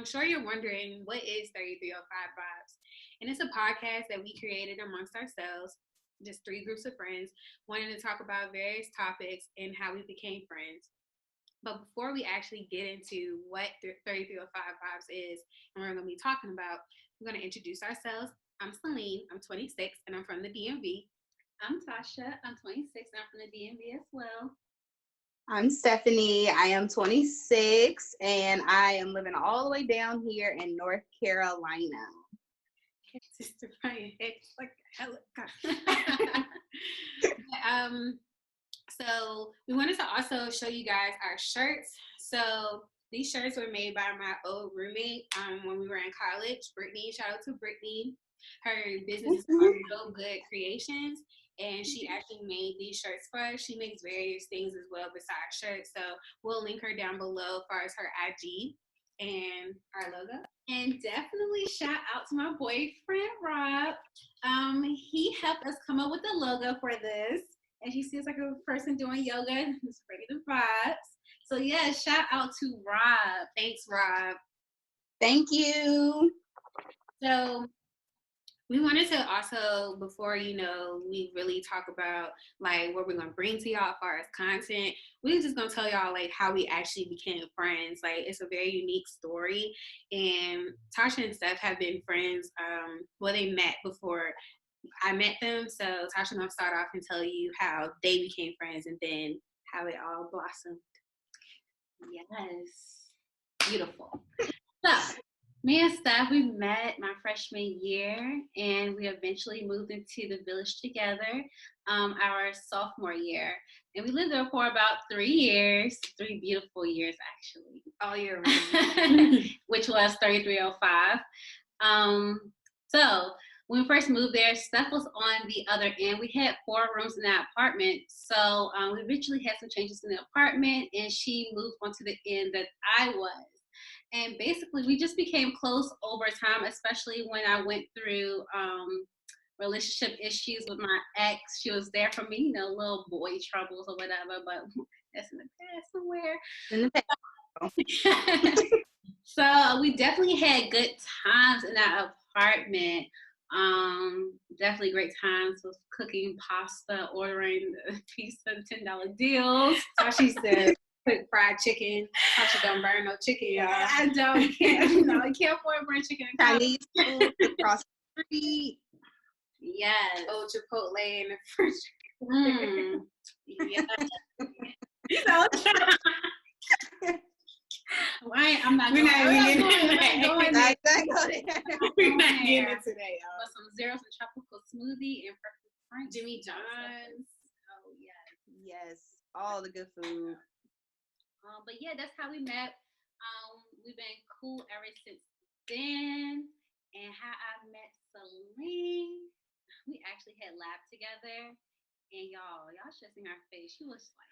sure you're wondering, what is 3305 Vibes? And it's a podcast that we created amongst ourselves, just three groups of friends, wanting to talk about various topics and how we became friends. But before we actually get into what 3305 Vibes is and what we're going to be talking about, we're going to introduce ourselves. I'm Celine, I'm 26, and I'm from the DMV. I'm Tasha. I'm 26 and I'm from the DMV as well. I'm Stephanie. I am 26 and I am living all the way down here in North Carolina. Sister Brian, it's like a helicopter. So we wanted to also show you guys our shirts. So these shirts were made by my old roommate when we were in college. Brittany, shout out to Brittany. Her business is called So Good Creations, and she actually made these shirts for us. She makes various things as well besides shirts. So we'll link her down below as far as her IG and our logo. And definitely shout out to my boyfriend, Rob. He helped us come up with the logo for this. As you see, it's like a person doing yoga. It's regular vibes. So yeah, shout out to Rob. Thanks, Rob. Thank you. So we wanted to also, before we really talk about like what we're gonna bring to y'all as far as content, we're just gonna tell y'all like how we actually became friends. Like it's a very unique story, and Tasha and Steph have been friends. Well, they met before I met them, so Tasha gonna start off and tell you how they became friends, and then how it all blossomed. Yes, beautiful. So me and Steph, we met my freshman year, and we eventually moved into the village together our sophomore year. And we lived there for about 3 years, 3 beautiful years, actually. All year round. Which was 3305. So when we first moved there, Steph was on the other end. We had 4 rooms in that apartment. So we eventually had some changes in the apartment, and she moved onto the end that I was. And basically, we just became close over time, especially when I went through relationship issues with my ex. She was there for me, little boy troubles or whatever, but that's in the past somewhere. In the past. So we definitely had good times in that apartment. Definitely great times with cooking pasta, ordering a pizza, $10 deals. How she said. Cook fried chicken. Tasha don't burn no chicken, y'all. I can't afford burn chicken. Chinese food across the street. Yes. Old Chipotle in the refrigerator. Yes. I'm not going to We're not getting it today, y'all. But some zeros and tropical smoothie and perfect French. Jimmy John's. Oh, yes. Yes. All the good food. But yeah, that's how we met. We've been cool ever since then. And how I met Celine, we actually had lab together. And y'all should have seen her face. She was like,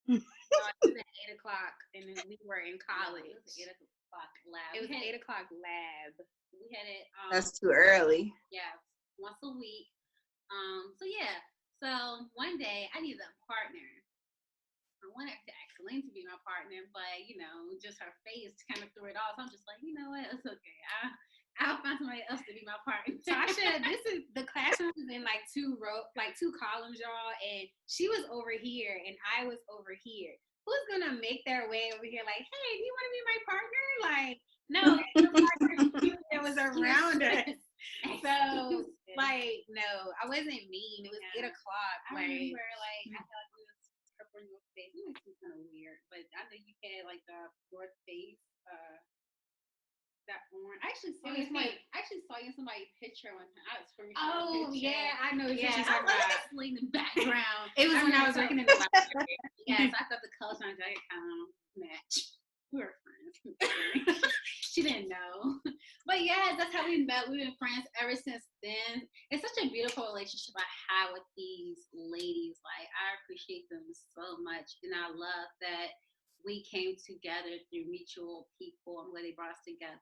it was at 8 o'clock, and then we were in college. It was 8 o'clock lab. It was 8 o'clock lab. We had it. That's too early. Yeah, once a week. So one day I needed a partner. I wanted to ask Celine to be my partner, but just her face kind of threw it off. So I'm just like, you know what? It's okay. I'll find somebody else to be my partner. Tasha, this is the classroom is in like 2 columns, y'all, and she was over here and I was over here. Who's gonna make their way over here? Like, hey, do you want to be my partner? Like, no, it was around us. So, like, no, I wasn't mean. It was 8 o'clock. I remember, like, I felt like we was purple North Face. It was kind of weird, but I know you had like the North Face. That orange. I actually saw you in somebody's picture one time. I was screenshotting. Oh yeah, I know. Yeah, I was like, that's Celine in the background. It was when I was working in the library. Yes, I thought the colors on my jacket kind of match. We were friends. She didn't know. But yeah, that's how we met. We've been friends ever since then. It's such a beautiful relationship I have with these ladies. Like, I appreciate them so much. And I love that we came together through mutual people. I'm glad they brought us together.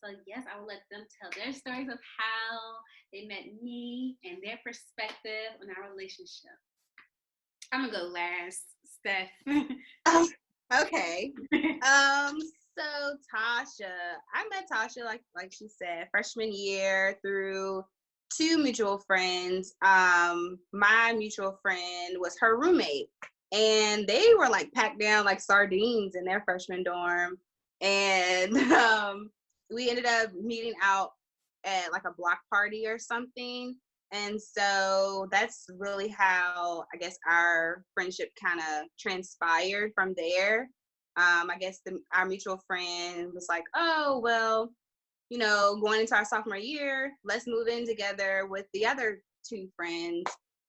So yes, I will let them tell their stories of how they met me and their perspective on our relationship. I'm gonna go last, Steph. Okay. So Tasha, I met Tasha like she said, freshman year through two mutual friends. My mutual friend was her roommate, and they were like packed down like sardines in their freshman dorm. And we ended up meeting out at like a block party or something. And so that's really how I guess our friendship kind of transpired from there. I guess our mutual friend was like, oh, well, going into our sophomore year, let's move in together with the other two friends.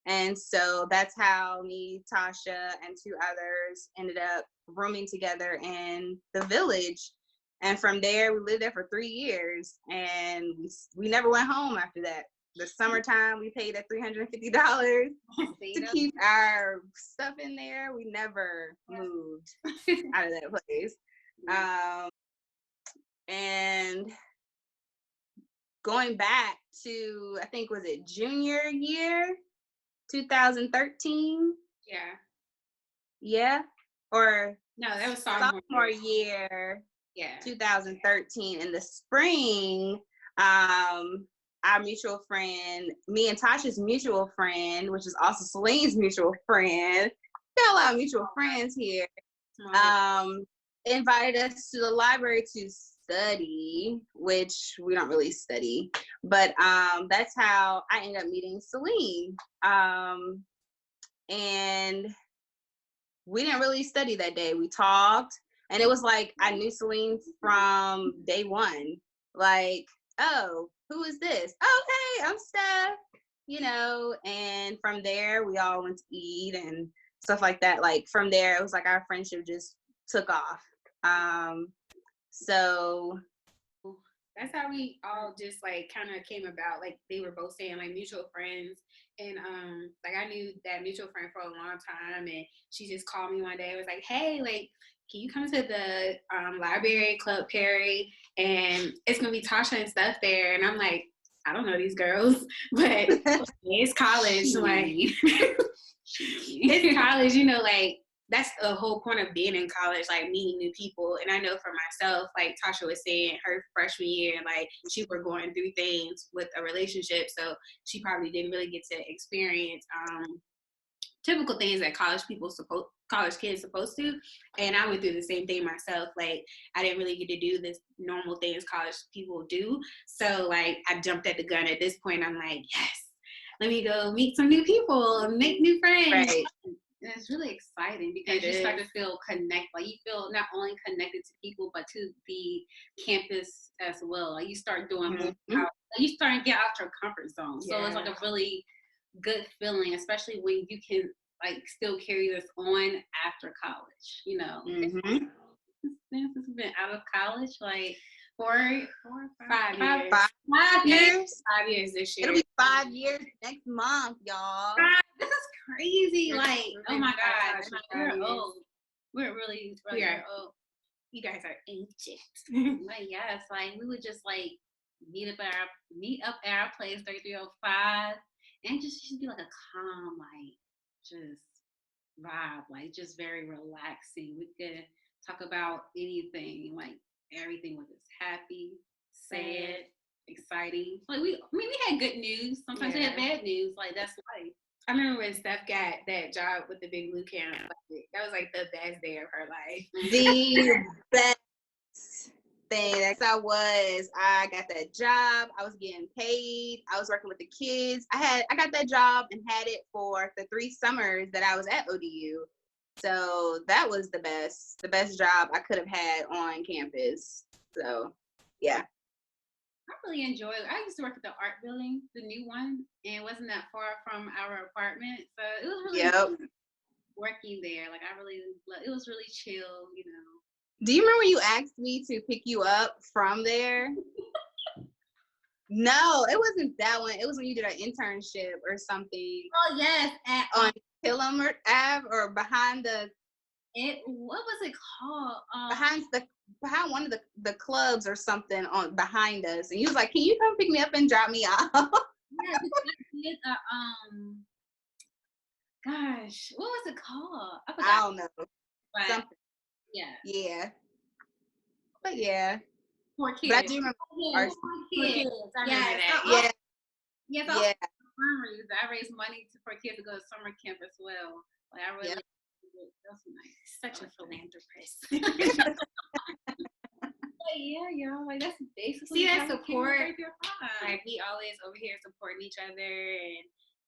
And so that's how me, Tasha, and two others ended up rooming together in the village. And from there, we lived there for 3 years, and we never went home after that. The summertime, we paid that $350 to keep our stuff in there. We never moved out of that place. And going back to, I think, was it junior year, 2013? Yeah. Yeah? Or no, that was sophomore year. Yeah. 2013 in the spring. Our mutual friend, me and Tasha's mutual friend, which is also Celine's mutual friend, got a lot of mutual friends here, invited us to the library to study, which we don't really study, but that's how I ended up meeting Celine. And we didn't really study that day. We talked, and it was like I knew Celine from day one. Like, oh, who is this? Oh, hey, I'm Steph. And from there we all went to eat and stuff like that. Like from there, it was like our friendship just took off. So that's how we all just like kind of came about. Like they were both saying like mutual friends, and like I knew that mutual friend for a long time, and she just called me one day. It was like, hey, like, can you come to the library Club Perry, and it's gonna be Tasha and stuff there. And I'm like, I don't know these girls, but it's college, like it's college, like that's the whole point of being in college, like meeting new people. And I know for myself, like Tasha was saying, her freshman year, like she were going through things with a relationship, so she probably didn't really get to experience typical things that college kids supposed to. And I went through the same thing myself. Like I didn't really get to do this normal things college people do. So like I jumped at the gun at this point. I'm like, yes, let me go meet some new people and make new friends. Right. And it's really exciting because you start to feel connected. Like you feel not only connected to people, but to the campus as well. Like you start doing you start to get out your comfort zone. So it's like a really good feeling, especially when you can like still carry this on after college. Since we've been out of college, like 5 years. 5 years. 5 years this year. It'll be 5 years next month, y'all. This is crazy. Like, oh my God, we're old. We're really old. You guys are ancient. Like yes, like we would just like meet up at our place 3305, and just be like a calm, like just vibe, like just very relaxing. We could talk about anything, like everything was just happy, sad, exciting. Like we had good news. Sometimes we had bad news. Like that's life. I remember when Steph got that job with the Big Blue Camp. That was like the best day of her life. The best thing I got that job. I was getting paid. I was working with the kids. I got that job and had it for the 3 summers that I was at ODU. So that was the best job I could have had on campus. So yeah. I really enjoy it. I used to work at the art building, the new one, and it wasn't that far from our apartment. So it was really cool working there. Like it was really chill, Do you remember when you asked me to pick you up from there? No, it wasn't that one. It was when you did an internship or something. Oh yes, on Killam Ave or behind what was it called? Behind one of the clubs or something on behind us, and he was like, "Can you come pick me up and drop me off?" Yeah, did gosh, what was it called? I forgot. I don't know. Something. Yeah. Yeah. But yeah. For But I kids. do remember Yeah, our for For kids. kids, I remember Yes. that. yeah, Yes, I yeah, fundraiser. I raised money for kids to go to summer camp as well. Like I yeah. really, that's nice. Such a philanthropist. But yeah, y'all, like that's basically See that how we came support? up with your vibe. Like we always over here supporting each other and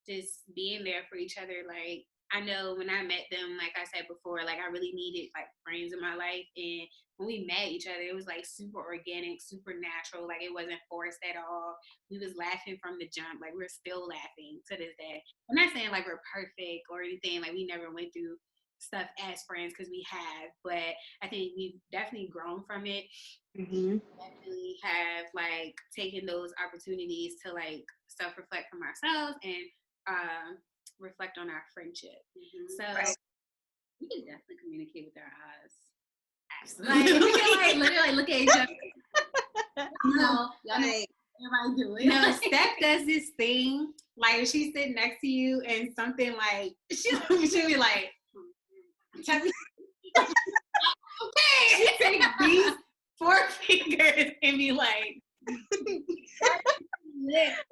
just being there for each other. Like I know when I met them, like I said before, like I really needed like friends in my life, and when we met each other, it was like super organic, super natural. Like it wasn't forced at all. We was laughing from the jump. Like we're still laughing to this day. I'm not saying like we're perfect or anything. Like we never went through stuff as friends because we have, but I think we've definitely grown from it. Mm-hmm. Definitely have like taken those opportunities to like self-reflect from ourselves and reflect on our friendship. So Right. we can definitely communicate with our eyes. absolutely. Like we can like literally look at each other. No, y'all know Right. everybody do it. No, Steph does this thing like if she's sitting next to you and something like she'll be like okay, she takes these four fingers and be like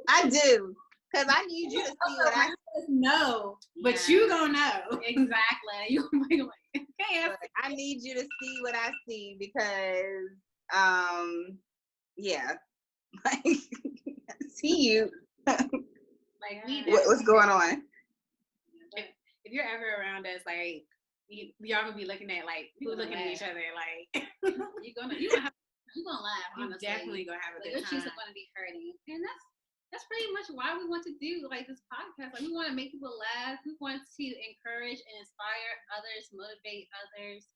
I do. Because I need you to see what I know, but Yeah. you gonna know. Exactly. You might be like, okay, but I need you to see what I see because yeah. Like see you. Like we What's going on? if you're ever around us, like y'all gonna be looking at like You we're gonna looking at each laugh. other like you're gonna laugh, you honestly. definitely gonna have a Like good your cheeks time. are gonna be hurting. And that's pretty much why we want to do like this podcast. Like we want to make people laugh. We want to encourage and inspire others, motivate others.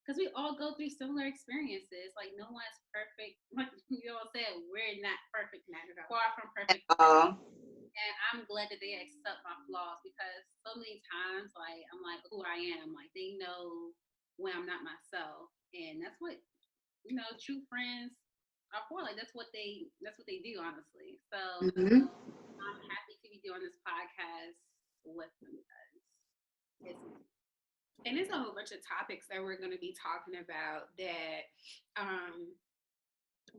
Because we all go through similar experiences. Like no one's perfect. Like you all said, we're not perfect. Far from perfect. And I'm glad that they accept my flaws because so many times, like I'm like who I am. Like they know when I'm not myself, and that's what true friends are for. Like that's what they do, honestly. So Mm-hmm. I'm happy to be doing this podcast with them because it's And there's a whole bunch of topics that we're gonna be talking about that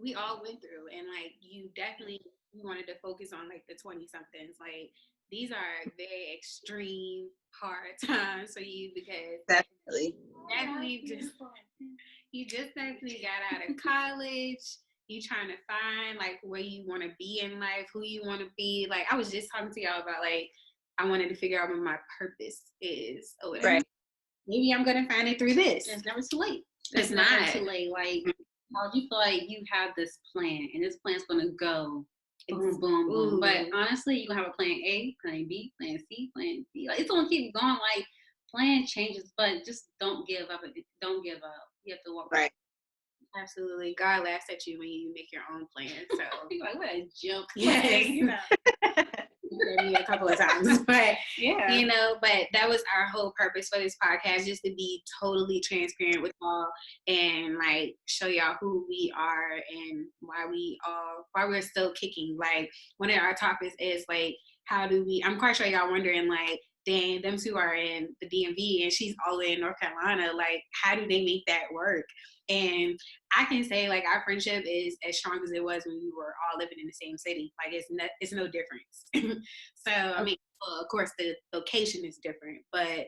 we all went through, and like you definitely wanted to focus on like the 20 somethings. Like these are very extreme hard times for you because Definitely. definitely just you just definitely got out of college. You trying to find like where you want to be in life, who you want to be. Like I was just talking to y'all about like I wanted to figure out what my purpose is or whatever. Right. Maybe I'm gonna find it through this. It's never too late. It's never not too late. Like how you feel like you have this plan and this plan's gonna go boom, boom, boom. Ooh. But honestly, you're gonna have a plan A, plan B, plan C, plan D. Like it's gonna keep going. Like plan changes, but just don't give up. Don't give up. You have to walk. Right. Absolutely. God laughs at you when you make your own plan. So You're like, what a joke. yes. You know. Me a couple of times, but Yeah. you know, but that was our whole purpose for this podcast, just to be totally transparent with y'all and like show y'all who we are and why we're still kicking. Like one of our topics is like how do we, I'm quite sure y'all wondering like, dang, them two are in the DMV and she's all in North Carolina, like how do they make that work? And I can say like our friendship is as strong as it was when we were all living in the same city. Like it's no difference. So I mean, of course the location is different, but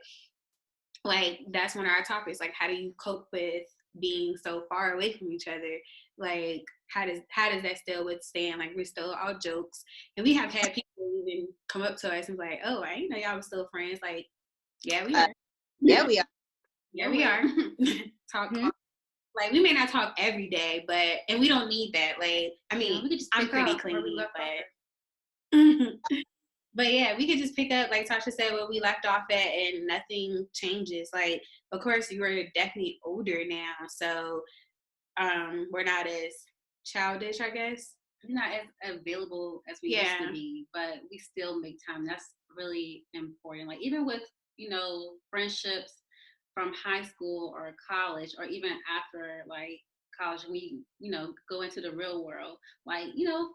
like that's one of our topics. Like how do you cope with being so far away from each other? Like how does that still withstand? Like we're still all jokes, and we have had people even come up to us and be like, "Oh, I didn't know y'all were still friends." Like, yeah, we are. Yeah, we are. Yeah, we are. Talk. Mhm. Like we may not talk every day, but and we don't need that. Like I mean, we could just I'm pick pretty up where we clingy, left but but yeah, we could just pick up like Tasha said where we left off at, and nothing changes. Like of course you are definitely older now, so we're not as childish, I guess. We're not as available as we used to be, but we still make time. That's really important. Like even with friendships from high school or college, or even after like college, we go into the real world. Like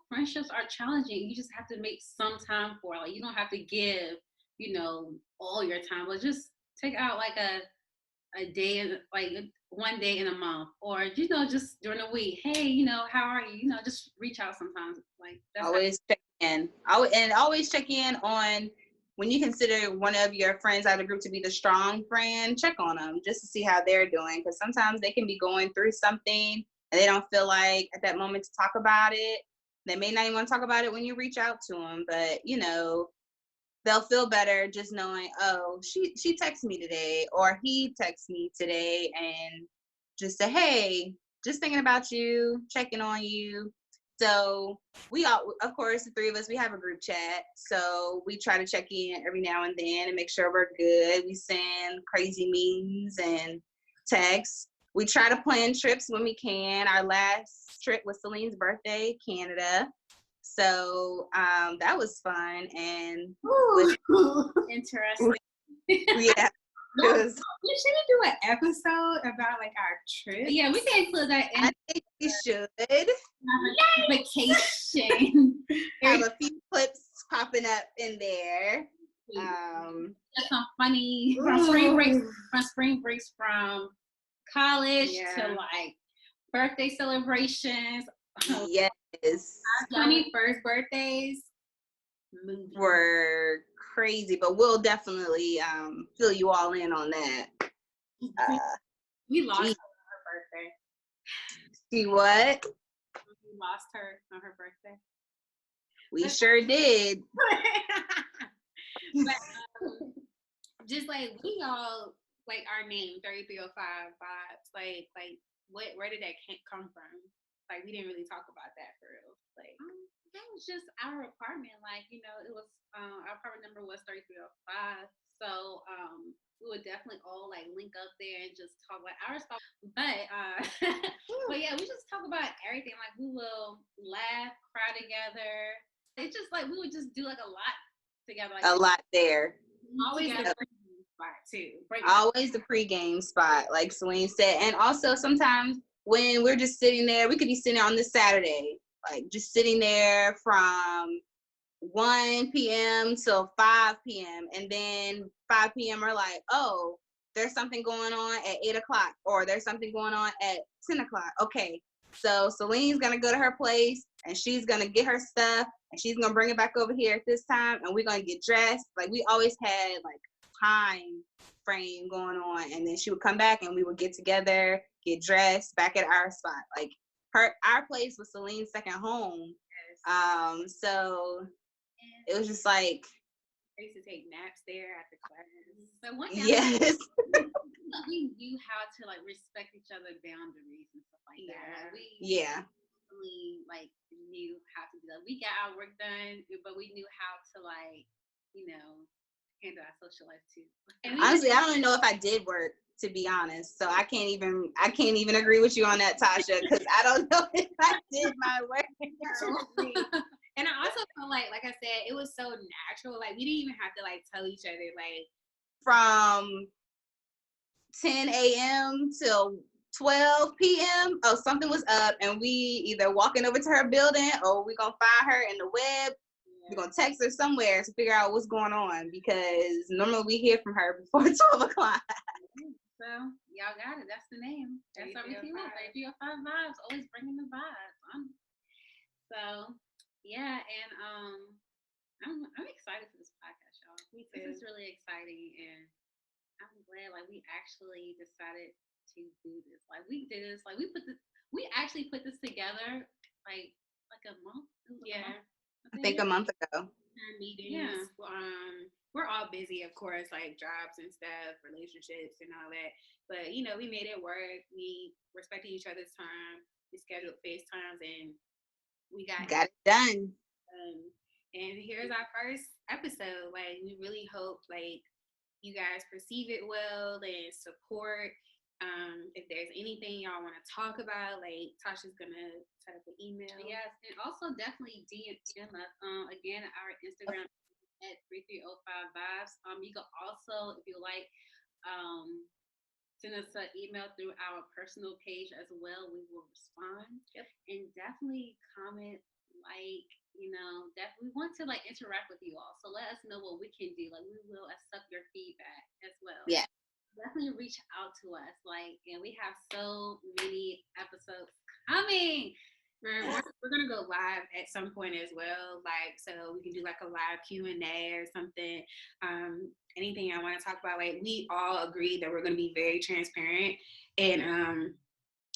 friendships are challenging. You just have to make some time for it. Like you don't have to give all your time, but just take out like a a day, like one day in a month, or just during the week. Hey, how are you? Just reach out sometimes. Like that's Always check in. And always check in on when you consider one of your friends out of the group to be the strong friend. Check on them just to see how they're doing, because sometimes they can be going through something and they don't feel like at that moment to talk about it. They may not even want to talk about it when you reach out to them, but they'll feel better just knowing, oh, she texted me today or he texted me today, and just say, hey, just thinking about you, checking on you. So we all, of course, the three of us, we have a group chat. So we try to check in every now and then and make sure we're good. We send crazy memes and texts. We try to plan trips when we can. Our last trip was Celine's birthday, Canada. So that was fun, and with interesting. yeah, it was. Should we do an episode about like our trip? Yeah, we can include that in I think we should vacation. have a few clips popping up in there. Just some funny from spring breaks, from college to like birthday celebrations. Yes, Our 21st birthdays were crazy, but we'll definitely fill you all in on that. We lost her on her birthday. See what? We lost her on her birthday. We sure did. But just like we all like our name 3305 Vibes. Like where did that come from? Like we didn't really talk about that for real. Like that was just our apartment. Like it was our apartment number was 3305. So we would definitely all like link up there and just talk about our stuff. But but yeah, we just talk about everything. Like we will laugh, cry together. It's just like we would just do like a lot together. Like, a lot there. Always the pregame spot too. Always the pregame spot, like Celine said. And also sometimes when we're just sitting there, we could be sitting on this Saturday, like just sitting there from 1 p.m. till 5 p.m. And then 5 p.m. we're like, oh, there's something going on at 8 o'clock, or there's something going on at 10 o'clock. Okay, so Celine's going to go to her place and she's going to get her stuff and she's going to bring it back over here at this time and we're going to get dressed. Like we always had like time frame going on, and then she would come back and we would get together, get dressed back at our spot. Like our place was Celine's second home. So it was just like I used to take naps there after class. But one thing yes. we knew how to like respect each other's boundaries and stuff like that. Like, we definitely like knew how to do that. We got our work done, but we knew how to like, handle our social life too. And honestly, I don't even know if I did work, to be honest. So I can't even agree with you on that, Tasha, because I don't know if I did my work. And I also feel like I said, it was so natural. Like we didn't even have to like tell each other like from 10 a.m. till 12 p.m. Oh, something was up, and we either walking over to her building or we gonna find her in the web. We're gonna text her somewhere to figure out what's going on, because normally we hear from her before 12 o'clock. So y'all got it. That's the name. That's our routine. 305 Vibes. Always bringing the vibes. So yeah, and I'm excited for this podcast, y'all. Me too. This is really exciting, and I'm glad like we actually decided to do this. Like we did this. Like we actually put this together like a month. I think a month ago. Meetings. Yeah. We're all busy, of course, like jobs and stuff, relationships and all that. But we made it work. We respected each other's time. We scheduled FaceTimes and we got it done. And here's our first episode. Like we really hope like you guys perceive it well and support. If there's anything y'all want to talk about, like Tasha's gonna set up an email. Yes, and also definitely DM us. Again, our Instagram at 3305 Vibes. You can also, if you like, send us an email through our personal page as well. We will respond. Yep. And definitely comment, definitely we want to like interact with you all. So let us know what we can do. Like we will accept your feedback as well. Yeah. Definitely reach out talk to us. Like, and we have so many episodes coming. We're gonna go live at some point as well, like so we can do like a live Q&A or something. Anything I want to talk about, like we all agree that we're gonna be very transparent, and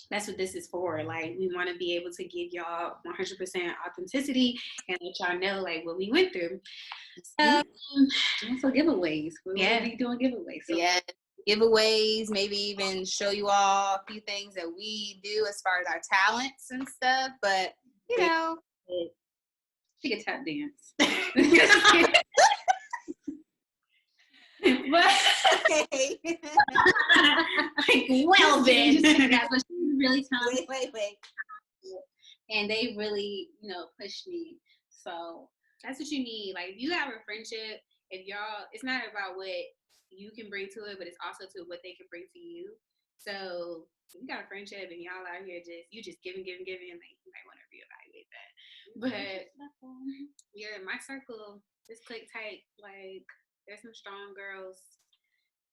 that's what this is for. Like we want to be able to give y'all 100% authenticity and let y'all know like what we went through. So, also giveaways. We'll be doing giveaways. So. Yeah. Giveaways, maybe even show you all a few things that we do as far as our talents and stuff. But you know, she can tap dance. but okay. Well then, but she's really talented. Wait. And they really, push me. So that's what you need. Like if you have a friendship, if y'all, it's not about what you can bring to it, but it's also to what they can bring to you. So if you got a friendship and y'all out here just giving, like you might want to reevaluate that. But yeah, my circle is click tight. Like there's some strong girls.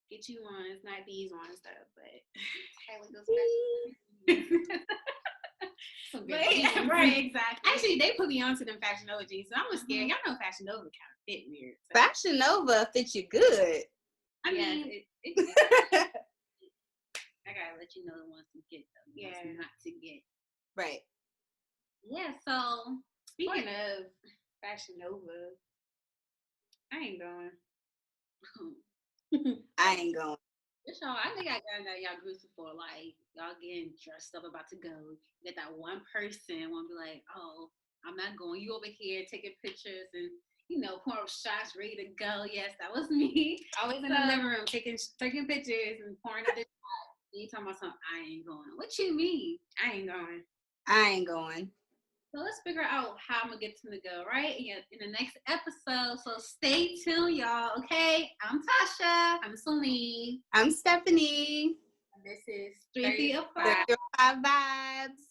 Get you ones, not these ones though, but right, exactly. Actually, they put me onto them Fashion Nova jeans, so I was scared. Y'all know Fashion Nova kind of fit weird. So. Fashion Nova fits you good. I mean, I gotta let you know the ones to get though. Yeah, not to get. Right. Yeah. So speaking of Fashion Nova, I ain't going. I ain't going. Y'all, I think I got y'all groups before, like y'all getting dressed up about to go. Get that one person won't be like, oh, I'm not going. You over here taking pictures and pouring shots, ready to go. Yes, that was me. Always in the living room taking pictures and pouring out the shots. You talking about something? I ain't going. What you mean? I ain't going. So let's figure out how I'm gonna get them to go, right? In the next episode. So stay tuned, y'all. Okay, I'm Tasha. I'm Celine. I'm Stephanie. And this is 3 5 Vibes.